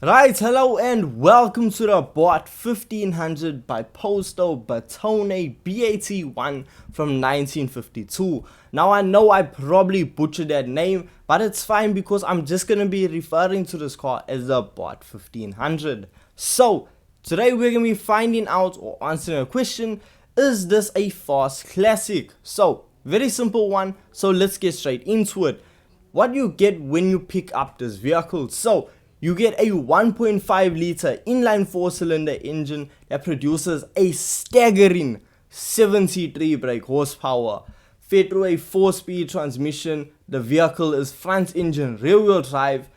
Right, hello and welcome to the Abarth 1500 Biposto Bertone B.A.T. one from 1952. Now I know I probably butchered that name, but it's fine because I'm just going to be referring to this car as the Abarth 1500. So, today we're going to be finding out or answering a question, is this a fast classic? So, very simple one, so let's get straight into it. What you get when you pick up this vehicle? So, you get a 1.5 liter inline 4-cylinder engine that produces a staggering 73 brake horsepower. Fed through a 4-speed transmission, the vehicle is front engine rear wheel drive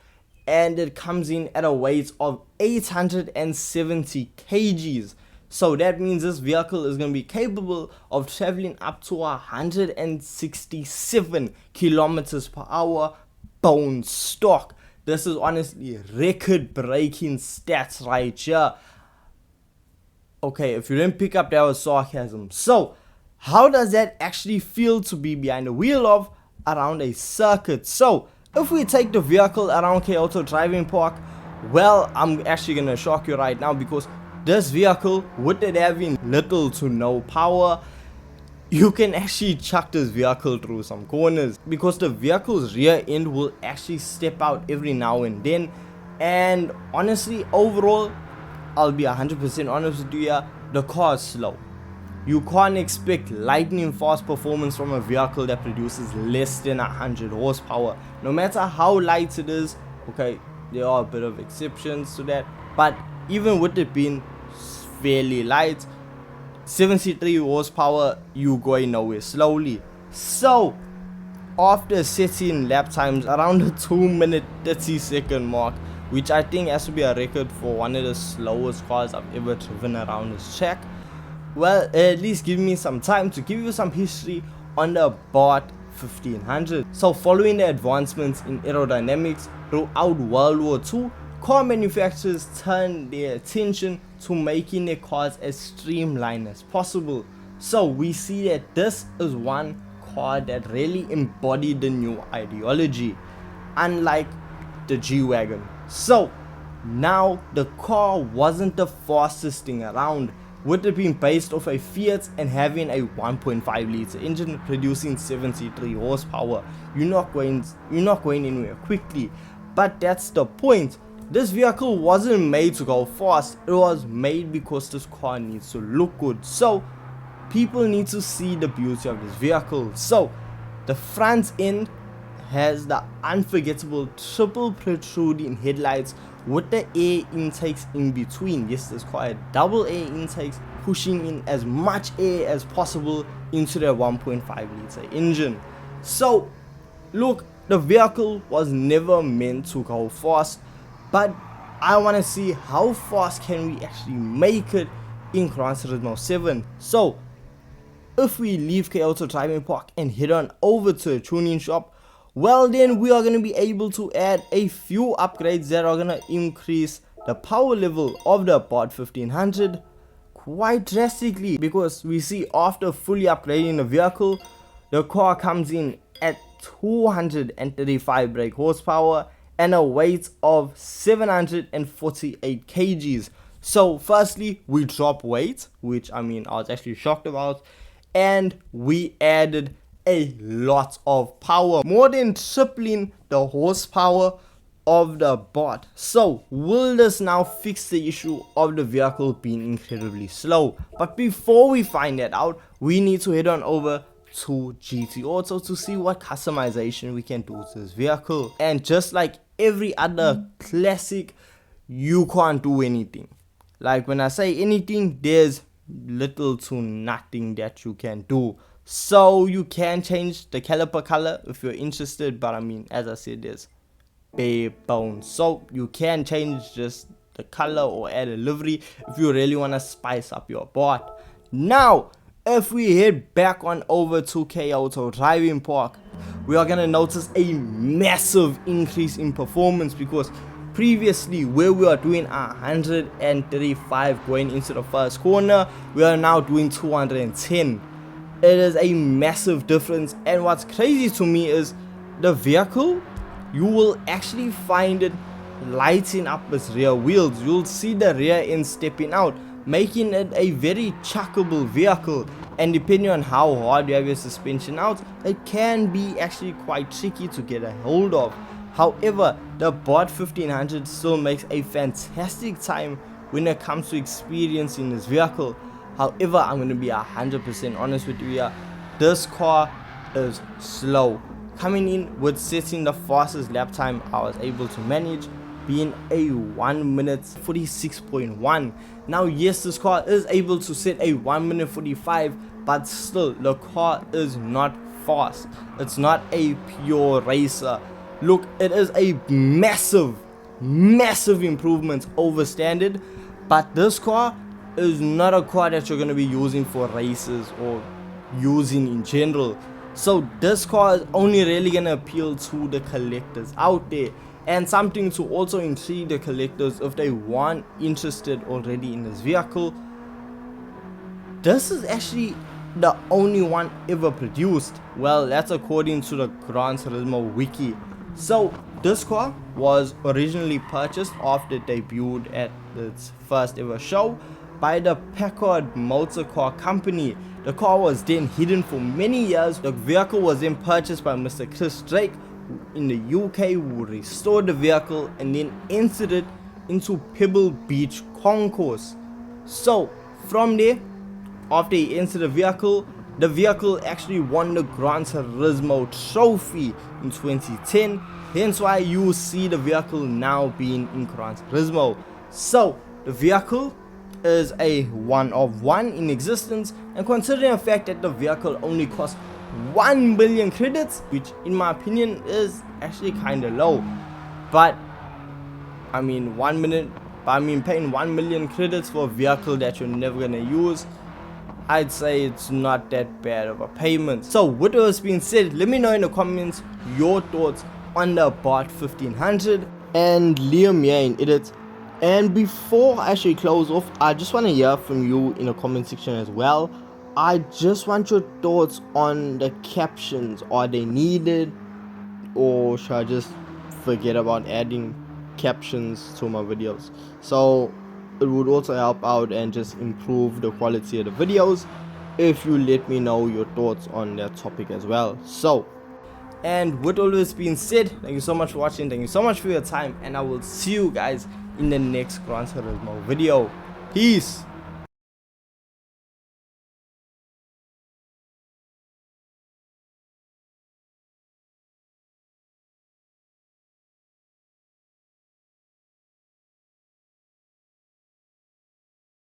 and it comes in at a weight of 870 kgs. So that means this vehicle is going to be capable of traveling up to 167 kilometers per hour bone stock. This is honestly record-breaking stats right here. Okay, if you didn't pick up, that was sarcasm. So, how does that actually feel to be behind the wheel of around a circuit? So, if we take the vehicle around Kyoto Driving Park, well, I'm actually going to shock you right now because this vehicle, with it having little to no power, you can actually chuck this vehicle through some corners because the vehicle's rear end will actually step out every now and then. And honestly, overall, I'll be 100% honest with you here, the car is slow. You can't expect lightning fast performance from a vehicle that produces less than 100 horsepower. No matter how light it is, okay, there are a bit of exceptions to that, but even with it being fairly light, 73 horsepower, you going nowhere slowly. So, after setting lap times around the 2-minute 30-second mark, which I think has to be a record for one of the slowest cars I've ever driven around this track, well, at least give me some time to give you some history on the Abarth 1500. So, following the advancements in aerodynamics throughout World War II, car manufacturers turned their attention to making their cars as streamlined as possible. So we see that this is one car that really embodied the new ideology, unlike the G-Wagon. So now the car wasn't the fastest thing around, with it being based off a Fiat and having a 1.5 liter engine producing 73 horsepower. You're not going anywhere quickly, but that's the point. This vehicle wasn't made to go fast, it was made because this car needs to look good. So, people need to see the beauty of this vehicle. So, the front end has the unforgettable triple protruding headlights with the air intakes in between. Yes, this car had double air intakes, pushing in as much air as possible into the 1.5 liter engine. So, look, the vehicle was never meant to go fast, but I want to see how fast can we actually make it in Gran Turismo 7. So, if we leave Kyoto Driving Park and head on over to a tuning shop, well then we are going to be able to add a few upgrades that are going to increase the power level of the Abarth 1500 quite drastically, because we see after fully upgrading the vehicle, the car comes in at 235 brake horsepower and a weight of 748 kgs. So firstly, we drop weight, which I was actually shocked about, and we added a lot of power, more than tripling the horsepower of the Abarth. So will this now fix the issue of the vehicle being incredibly slow? But before we find that out, we need to head on over to GT Auto to see what customization we can do to this vehicle. And just like every other classic, you can't do anything. Like when I say anything, there's little to nothing that you can do. So you can change the caliper color if you're interested, but as I said, there's bare bones. So you can change just the color or add a livery if you really want to spice up your Abarth. Now, if we head back on over to Kyoto Driving Park, we are going to notice a massive increase in performance, because previously where we are doing 135 going into the first corner, we are now doing 210. It is a massive difference, and what's crazy to me is the vehicle, you will actually find it lighting up its rear wheels. You'll see the rear end stepping out, making it a very chuckable vehicle, and depending on how hard you have your suspension out, it can be actually quite tricky to get a hold of. However, the B.A.T 1500 still makes a fantastic time when it comes to experiencing this vehicle. However, I'm going to be 100% honest with you here, this car is slow. Coming in with setting the fastest lap time I was able to manage being a 1 minute 46.1. Now yes, this car is able to set a 1 minute 45, but still the car is not fast. It's not a pure racer. Look, it is a massive improvement over standard, but this car is not a car that you're going to be using for races or using in general. So this car is only really going to appeal to the collectors out there, and something to also intrigue the collectors if they weren't interested already in this vehicle. This is actually the only one ever produced. Well, that's according to the Gran Turismo wiki. So this car was originally purchased after it debuted at its first ever show by the Packard Motor Car Company. The car was then hidden for many years. The vehicle was then purchased by Mr. Chris Drake in the UK, who restored the vehicle and then entered it into Pebble Beach Concourse. So from there, after he entered the vehicle actually won the Gran Turismo trophy in 2010, hence why you see the vehicle now being in Gran Turismo. So the vehicle is a one of one in existence, and considering the fact that the vehicle only costs 1 million credits, which in my opinion is actually kind of low, but I mean paying 1 million credits for a vehicle that you're never gonna use, I'd say it's not that bad of a payment. So with those being said, let me know in the comments your thoughts on the B.A.T 1500 and Liam here in edit. And before I actually close off, I just want to hear from you in the comment section as well. I just want your thoughts on the captions. Are they needed, or should I just forget about adding captions to my videos? So it would also help out and just improve the quality of the videos if you let me know your thoughts on that topic as well. So, and with all this being said, thank you so much for watching, thank you so much for your time, and I will see you guys in the next Gran Turismo video. Peace.